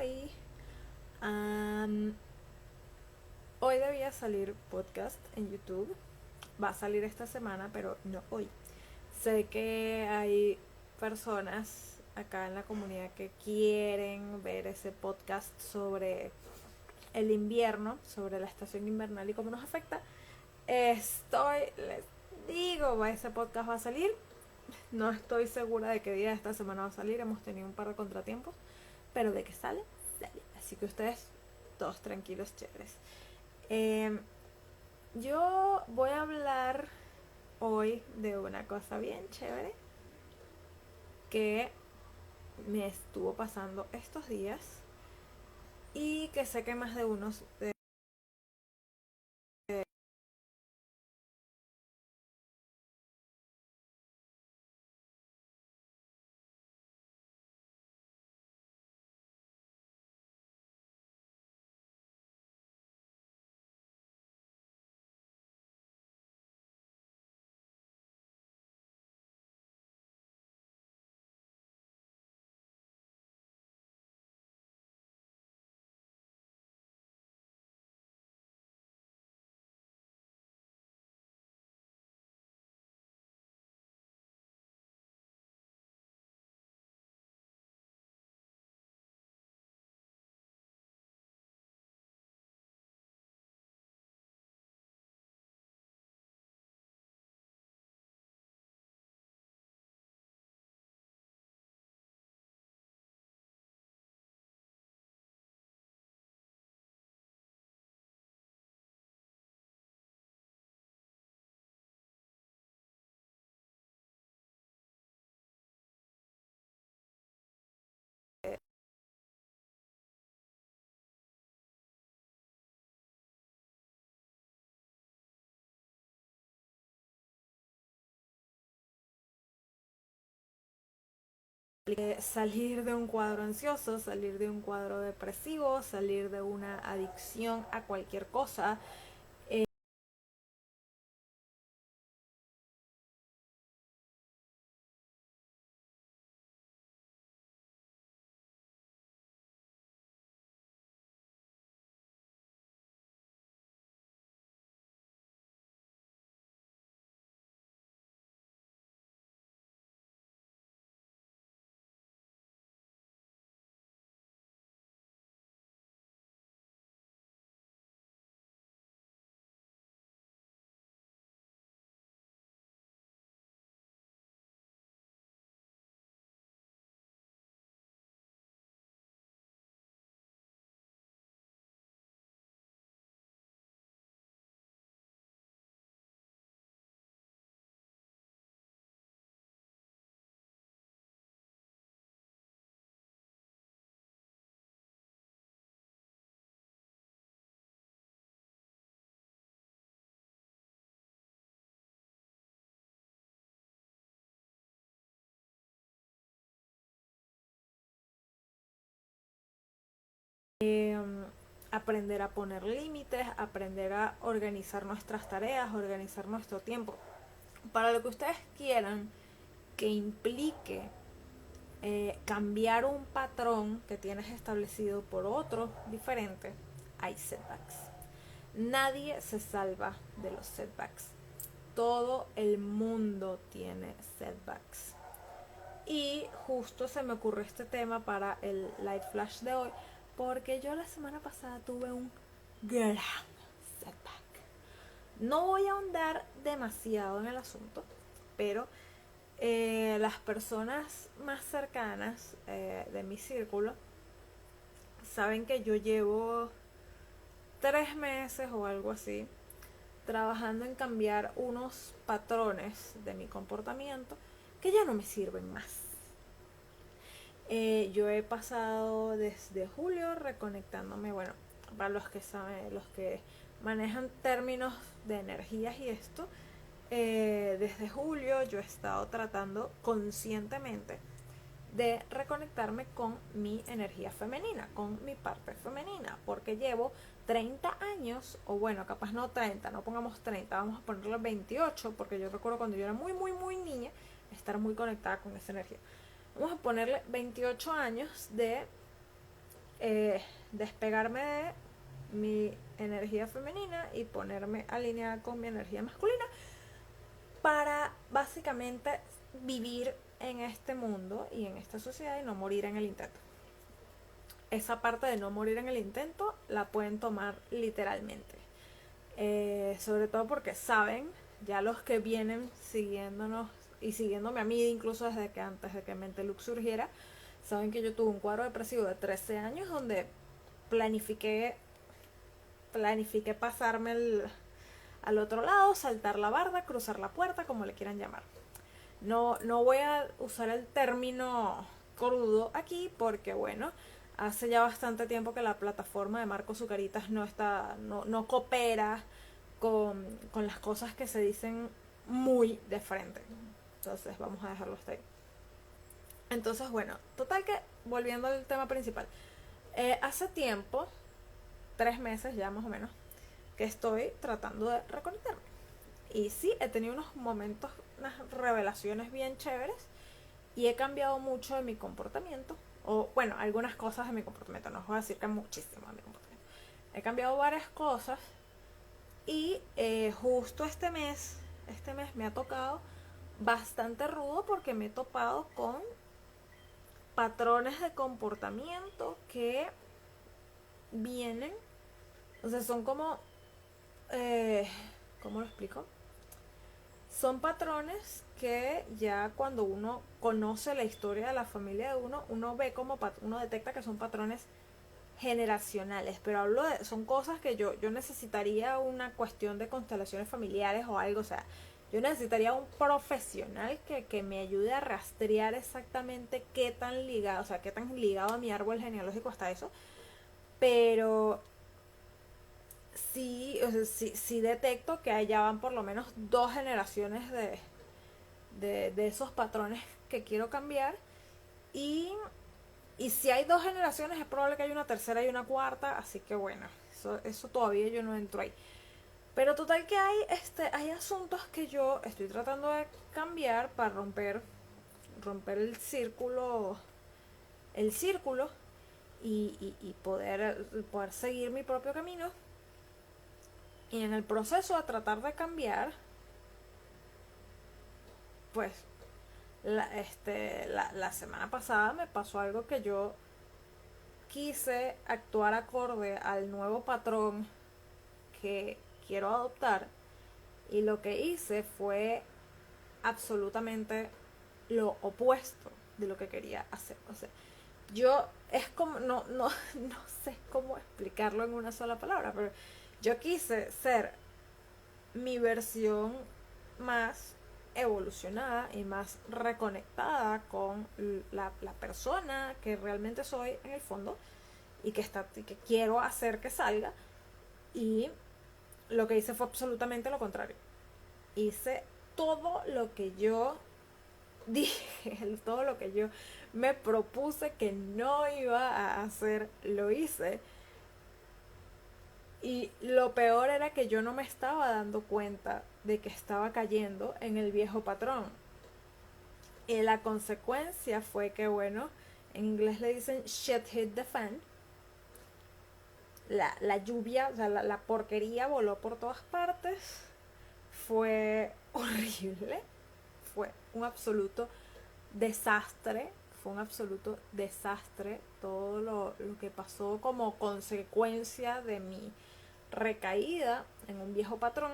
hoy. Am, Hoy debía salir podcast en YouTube. Va a salir esta semana, pero no hoy. Sé que hay personas acá en la comunidad que quieren ver ese podcast sobre el invierno, sobre la estación invernal y cómo nos afecta. Les digo, ese podcast va a salir. No estoy segura de qué día de esta semana va a salir. Hemos tenido un par de contratiempos. Pero de que sale, sale. Así que ustedes, todos tranquilos, chéveres. Eh, yo voy a hablar hoy de una cosa bien chévere que me estuvo pasando estos días y que sé que más de unos de salir de un cuadro ansioso, salir de un cuadro depresivo, salir de una adicción a cualquier cosa. Aprender a poner límites, aprender a organizar nuestras tareas, organizar nuestro tiempo. Para lo que ustedes quieran que implique cambiar un patrón que tienes establecido por otro diferente, hay setbacks. Nadie se salva de los setbacks. Todo el mundo tiene setbacks. Y justo se me ocurrió este tema para el light flash de hoy, porque yo la semana pasada tuve un gran setback. No voy a ahondar demasiado en el asunto, pero las personas más cercanas de mi círculo saben que yo llevo 3 meses o algo así trabajando en cambiar unos patrones de mi comportamiento que ya no me sirven más. Yo he pasado desde julio reconectándome, bueno, para los que saben, los que manejan términos de energías y esto, desde julio yo he estado tratando conscientemente de reconectarme con mi energía femenina, con mi parte femenina, porque llevo 30 años, o bueno, capaz no 30, no pongamos 30, vamos a ponerle 28, porque yo recuerdo cuando yo era muy, muy, muy niña, estar muy conectada con esa energía. Vamos a ponerle 28 años de despegarme de mi energía femenina y ponerme alineada con mi energía masculina para básicamente vivir en este mundo y en esta sociedad y no morir en el intento. Esa parte de no morir en el intento la pueden tomar literalmente. Sobre todo porque saben, ya los que vienen siguiéndonos y siguiéndome a mí incluso desde que antes de que Mentelux surgiera, saben que yo tuve un cuadro depresivo de 13 años donde planifiqué pasarme al otro lado, saltar la barda, cruzar la puerta, como le quieran llamar. No voy a usar el término crudo aquí porque, bueno, hace ya bastante tiempo que la plataforma de Marco Zucaritas no coopera con las cosas que se dicen muy de frente. Entonces vamos a dejarlo hasta ahí. Entonces, bueno, total que, volviendo al tema principal, hace tiempo, 3 meses ya más o menos, que estoy tratando de reconectarme. Y sí, he tenido unos momentos, unas revelaciones bien chéveres y he cambiado mucho de mi comportamiento. O bueno, algunas cosas de mi comportamiento, no os voy a decir que muchísimo de mi comportamiento. He cambiado varias cosas y justo este mes me ha tocado bastante rudo porque me he topado con patrones de comportamiento que vienen, o sea, son como, ¿cómo lo explico? Son patrones que ya cuando uno conoce la historia de la familia de uno ve como uno detecta que son patrones generacionales, pero hablo de, son cosas que yo necesitaría una cuestión de constelaciones familiares o algo, o sea, yo necesitaría un profesional que me ayude a rastrear exactamente qué tan ligado, o sea, qué tan ligado a mi árbol genealógico está eso, pero sí, o sea, sí detecto que allá van por lo menos 2 generaciones de esos patrones que quiero cambiar y si hay 2 generaciones es probable que haya una tercera y una cuarta, así que bueno, eso todavía yo no entro ahí. Pero total que hay asuntos que yo estoy tratando de cambiar para romper el círculo y poder seguir mi propio camino. Y en el proceso de tratar de cambiar, pues la semana pasada me pasó algo que yo quise actuar acorde al nuevo patrón que quiero adoptar y lo que hice fue absolutamente lo opuesto de lo que quería hacer. O sea, yo es como, no sé cómo explicarlo en una sola palabra, pero yo quise ser mi versión más evolucionada y más reconectada con la persona que realmente soy en el fondo y que quiero hacer que salga, y lo que hice fue absolutamente lo contrario. Hice todo lo que yo dije, todo lo que yo me propuse que no iba a hacer, lo hice. Y lo peor era que yo no me estaba dando cuenta de que estaba cayendo en el viejo patrón. Y la consecuencia fue que, bueno, en inglés le dicen shit hit the fan. La lluvia, o sea, la porquería voló por todas partes. Fue horrible. Fue un absoluto desastre. Fue un absoluto desastre todo lo que pasó como consecuencia de mi recaída en un viejo patrón.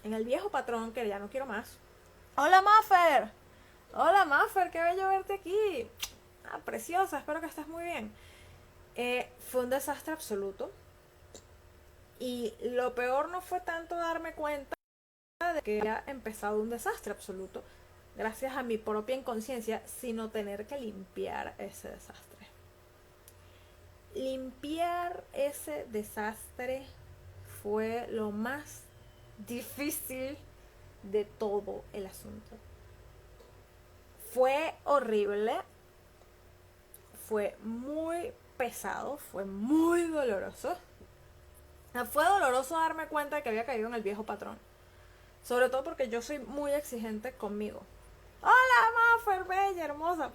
En el viejo patrón que ya no quiero más. ¡Hola, Maffer! ¡Hola, Maffer! ¡Qué bello verte aquí! Ah, preciosa, espero que estés muy bien. Fue un desastre absoluto. Y lo peor no fue tanto darme cuenta de que había empezado un desastre absoluto, gracias a mi propia inconsciencia, sino tener que limpiar ese desastre. Limpiar ese desastre fue lo más difícil de todo el asunto. Fue horrible, fue muy pesado, fue muy doloroso. Fue doloroso darme cuenta de que había caído en el viejo patrón. Sobre todo porque yo soy muy exigente conmigo. Hola, Maffer, bella, hermosa.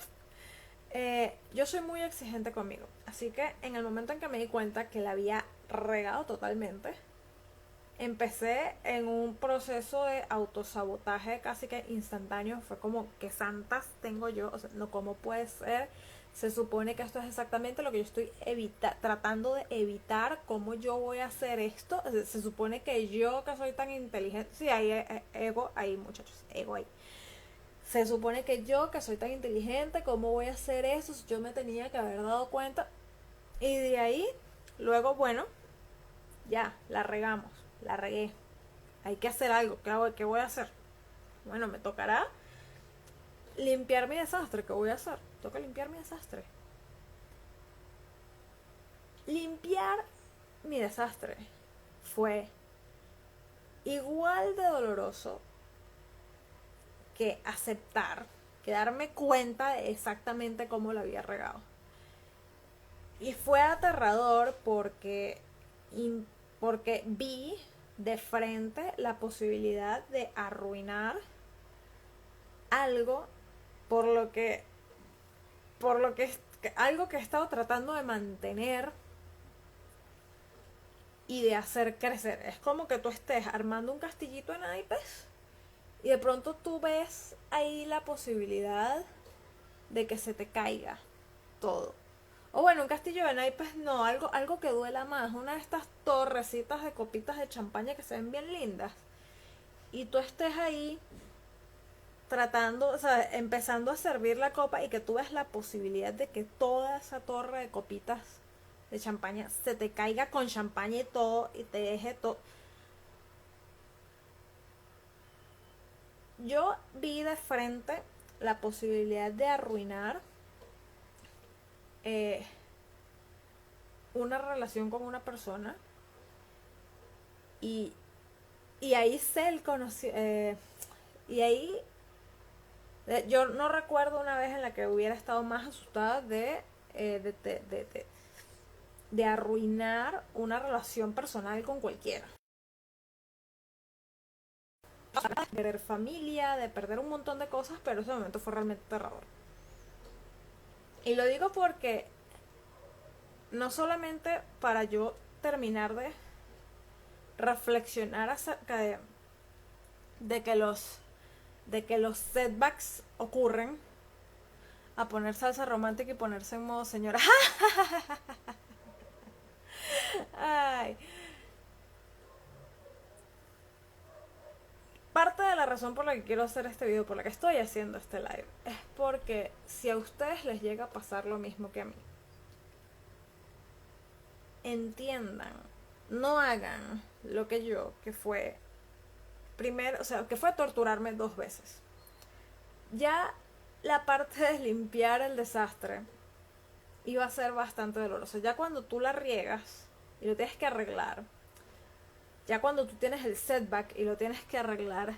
Yo soy muy exigente conmigo. Así que en el momento en que me di cuenta que la había regado totalmente, empecé en un proceso de autosabotaje casi que instantáneo. Fue como, ¿qué santas tengo yo? O sea, no, ¿cómo puede ser? Se supone que esto es exactamente lo que yo estoy tratando de evitar. ¿Cómo yo voy a hacer esto? Se supone que yo, que soy tan inteligente, sí, hay ego ahí, muchachos, ego ahí. Se supone que yo, que soy tan inteligente, ¿cómo voy a hacer eso? Yo me tenía que haber dado cuenta. Y de ahí, luego, bueno, ya, la regamos, la regué. Hay que hacer algo. ¿Qué voy a hacer? Bueno, me tocará limpiar mi desastre. ¿Qué voy a hacer? Toca limpiar mi desastre. Limpiar mi desastre fue igual de doloroso que aceptar, que darme cuenta de exactamente cómo lo había regado. Y fue aterrador porque vi de frente la posibilidad de arruinar algo por lo que algo que he estado tratando de mantener y de hacer crecer. Es como que tú estés armando un castillito en naipes y de pronto tú ves ahí la posibilidad de que se te caiga todo. O bueno, un castillo de naipes no, algo que duela más, una de estas torrecitas de copitas de champaña que se ven bien lindas. Y tú estés ahí tratando, o sea, empezando a servir la copa y que tú ves la posibilidad de que toda esa torre de copitas de champaña se te caiga con champaña y todo y te deje todo. Yo vi de frente la posibilidad de arruinar eh, una relación con una persona y, y ahí sé el conocimiento. Y ahí yo no recuerdo una vez en la que hubiera estado más asustada de arruinar una relación personal con cualquiera. De perder familia, de perder un montón de cosas, pero ese momento fue realmente aterrador. Y lo digo porque no solamente para yo terminar de reflexionar acerca de que los setbacks ocurren, a poner salsa romántica y ponerse en modo señora. Ay. Parte de la razón por la que quiero hacer este video, por la que estoy haciendo este live, es porque si a ustedes les llega a pasar lo mismo que a mí, entiendan, no hagan lo que yo, que fue primero, o sea, que fue torturarme 2 veces. Ya la parte de limpiar el desastre iba a ser bastante doloroso. Ya cuando tú la riegas y lo tienes que arreglar, ya cuando tú tienes el setback y lo tienes que arreglar.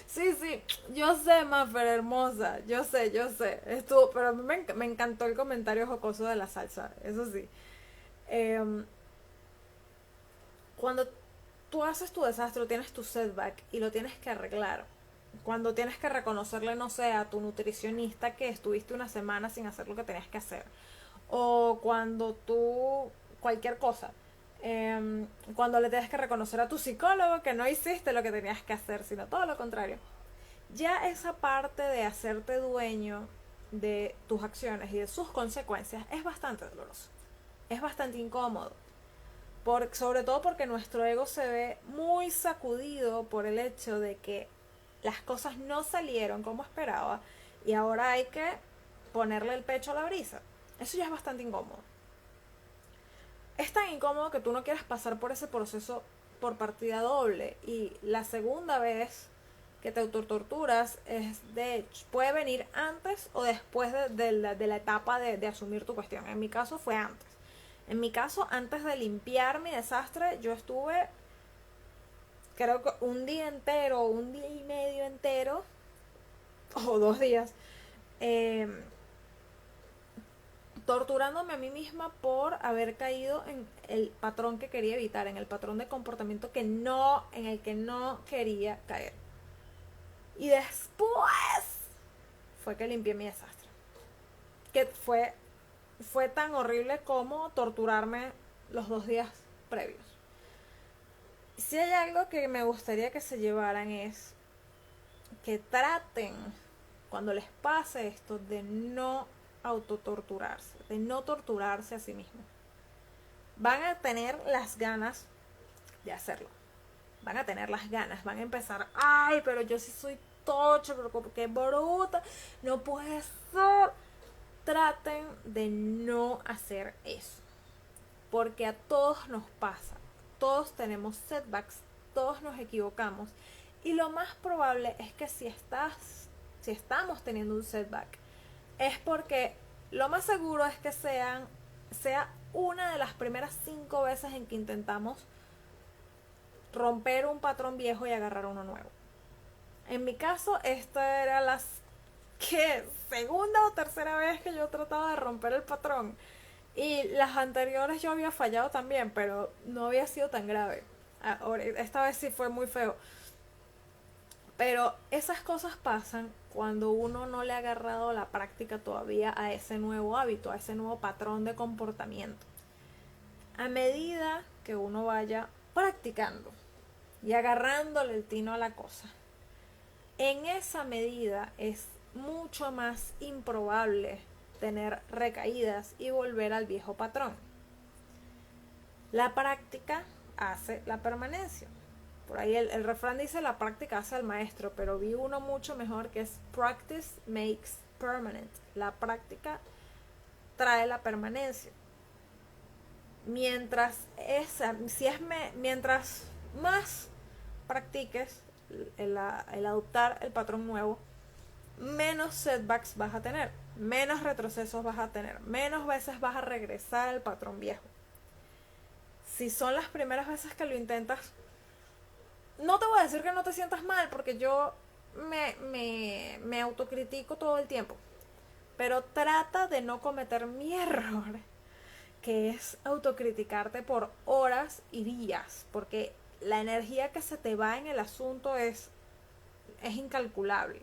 Sí, sí, yo sé, Maffer, hermosa, yo sé, estuvo, pero a mí me encantó el comentario jocoso de la salsa, eso sí. Eh, Cuando tú haces tu desastre, tienes tu setback y lo tienes que arreglar, cuando tienes que reconocerle, no sé, a tu nutricionista que estuviste una semana sin hacer lo que tenías que hacer, o cuando tú, cualquier cosa, cuando le tienes que reconocer a tu psicólogo que no hiciste lo que tenías que hacer, sino todo lo contrario, ya esa parte de hacerte dueño de tus acciones y de sus consecuencias es bastante doloroso, es bastante incómodo, sobre todo porque nuestro ego se ve muy sacudido por el hecho de que las cosas no salieron como esperaba y ahora hay que ponerle el pecho a la brisa. Eso ya es bastante incómodo. Es tan incómodo que tú no quieres pasar por ese proceso por partida doble, y la segunda vez que te autotorturas puede venir antes o después de la etapa de asumir tu cuestión. En mi caso fue antes. En mi caso, antes de limpiar mi desastre, yo estuve, creo que un día entero, un día y medio entero, o 2 días, eh, torturándome a mí misma por haber caído en el patrón que quería evitar, en el patrón de comportamiento en el que no quería caer. Y después fue que limpié mi desastre, que fue fue tan horrible como torturarme los 2 días previos. Si hay algo que me gustaría que se llevaran es que traten, cuando les pase esto, de no autotorturarse, de no torturarse a sí mismos. Van a tener las ganas de hacerlo. Van a tener las ganas, van a empezar, ay, pero yo sí soy tocho, pero qué bruta, no puede ser. Traten de no hacer eso, porque a todos nos pasa, todos tenemos setbacks, todos nos equivocamos, y lo más probable es que si estamos teniendo un setback, es porque lo más seguro es que sea una de las primeras 5 veces en que intentamos romper un patrón viejo y agarrar uno nuevo. En mi caso, esta era la segunda o tercera vez que yo trataba de romper el patrón. Y las anteriores yo había fallado también, pero no había sido tan grave. Esta vez sí fue muy feo. Pero esas cosas pasan cuando uno no le ha agarrado la práctica todavía a ese nuevo hábito, a ese nuevo patrón de comportamiento. A medida que uno vaya practicando y agarrándole el tino a la cosa, en esa medida es mucho más improbable tener recaídas y volver al viejo patrón. La práctica hace la permanencia. Por ahí el refrán dice la práctica hace al maestro, pero vi uno mucho mejor que es practice makes permanent. La práctica trae la permanencia. Mientras más practiques el adoptar el patrón nuevo, menos setbacks vas a tener, menos retrocesos vas a tener, menos veces vas a regresar al patrón viejo. Si son las primeras veces que lo intentas, no te voy a decir que no te sientas mal, porque yo me autocritico todo el tiempo, pero trata de no cometer mi error, que es autocriticarte por horas y días, porque la energía que se te va en el asunto es incalculable.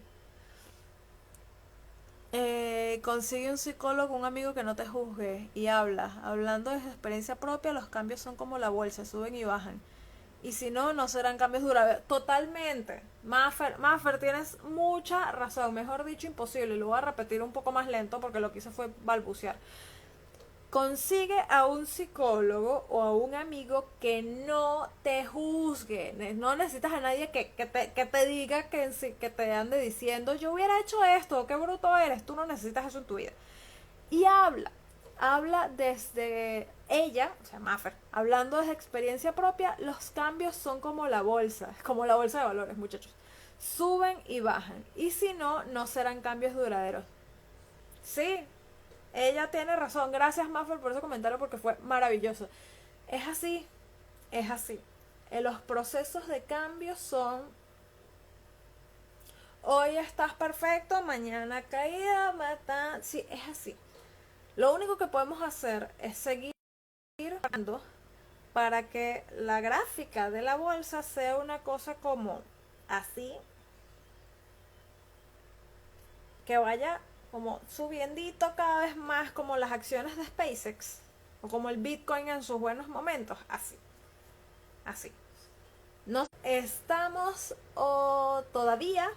Consigue un psicólogo, un amigo que no te juzgue y habla. Hablando desde experiencia propia, los cambios son como la bolsa, suben y bajan. Y si no, no serán cambios duraderos. Totalmente. Maffer, tienes mucha razón. Mejor dicho, imposible. Lo voy a repetir un poco más lento porque lo que hice fue balbucear. Consigue a un psicólogo o a un amigo que no te juzgue. No necesitas a nadie que te diga, que te ande diciendo yo hubiera hecho esto, qué bruto eres. Tú no necesitas eso en tu vida. Y habla desde ella, o sea, Maffer, hablando desde experiencia propia. Los cambios son como la bolsa de valores, muchachos. Suben y bajan. Y si no, no serán cambios duraderos. Sí, ella tiene razón. Gracias, Maffer, por ese comentario porque fue maravilloso. Es así, es así. Los procesos de cambio son: hoy estás perfecto, mañana caída, sí, es así. Lo único que podemos hacer es seguir para que la gráfica de la bolsa sea una cosa como así, que vaya como subiendito cada vez más, como las acciones de SpaceX o como el Bitcoin en sus buenos momentos, así. No estamos todavía